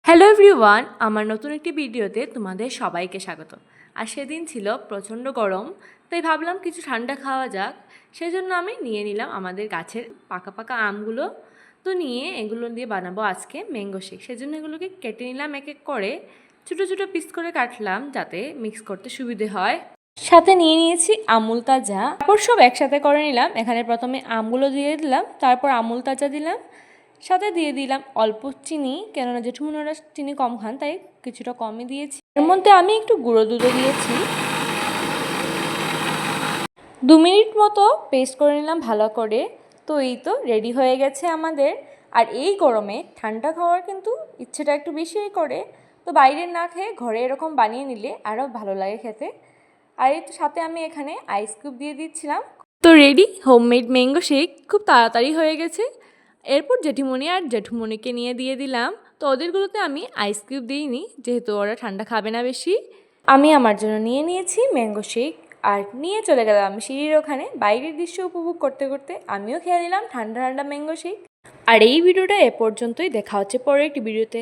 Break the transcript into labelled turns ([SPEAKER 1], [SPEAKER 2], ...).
[SPEAKER 1] Hello everyone, আমার নতুন একটি ভিডিওতে তোমাদের সবাইকে স্বাগত। আর সেদিন ছিল প্রচণ্ড গরম, তাই ভাবলাম কিছু ঠান্ডা খাওয়া যাক। সেজন্য আমি নিয়ে নিলাম আমাদের গাছের পাকা পাকা আমগুলো। তো নিয়ে এগুলো দিয়ে বানাবো আজকে ম্যাঙ্গো শেক। সেজন্য এগুলোকে কেটে নিলাম এক এক করে, ছোটো ছোটো পিস করে কাটলাম যাতে মিক্স করতে সুবিধে হয়। সাথে নিয়ে নিয়েছি আমুল তাজা, তারপর সব একসাথে করে নিলাম। এখানে প্রথমে আমগুলো দিয়ে দিলাম, তারপর আমুল তাজা দিলাম, সাথে দিয়ে দিলাম অল্প চিনি, কেননা জেঠুমনিরা চিনি কম খান তাই কিছুটা কমই দিয়েছি। এর মধ্যে আমি একটু গুঁড়ো দুধও দিয়েছি। 2 মিনিট মতো পেস্ট করে নিলাম ভালো করে। তো এই তো রেডি হয়ে গেছে আমাদের। আর এই গরমে ঠান্ডা খাওয়ার কিন্তু ইচ্ছেটা একটু বেশিই করে, তো বাইরে না খেয়ে ঘরে এরকম বানিয়ে নিলে আরও ভালো লাগে খেতে। আর এই তো সাথে আমি এখানে আইস কিউব দিয়ে দিচ্ছিলাম। তো রেডি হোমমেড ম্যাঙ্গো শেক খুব তাড়াতাড়ি হয়ে গেছে। এরপর জেঠিমণি আর জেঠুমণিকে নিয়ে দিয়ে দিলাম। তো ওদেরগুলোতে আমি আইস কিউব দিইনি, যেহেতু ওরা ঠান্ডা খাবে না বেশি। আমি আমার জন্য নিয়ে নিয়েছি ম্যাঙ্গো শেক আর নিয়ে চলে গেলাম আমি সিঁড়ির ওখানে। বাইরের দৃশ্য উপভোগ করতে করতে আমিও খেয়ে নিলাম ঠান্ডা ঠান্ডা ম্যাঙ্গো শেক। আর এই ভিডিওটা এ পর্যন্তই, দেখা হচ্ছে পরের একটি ভিডিওতে।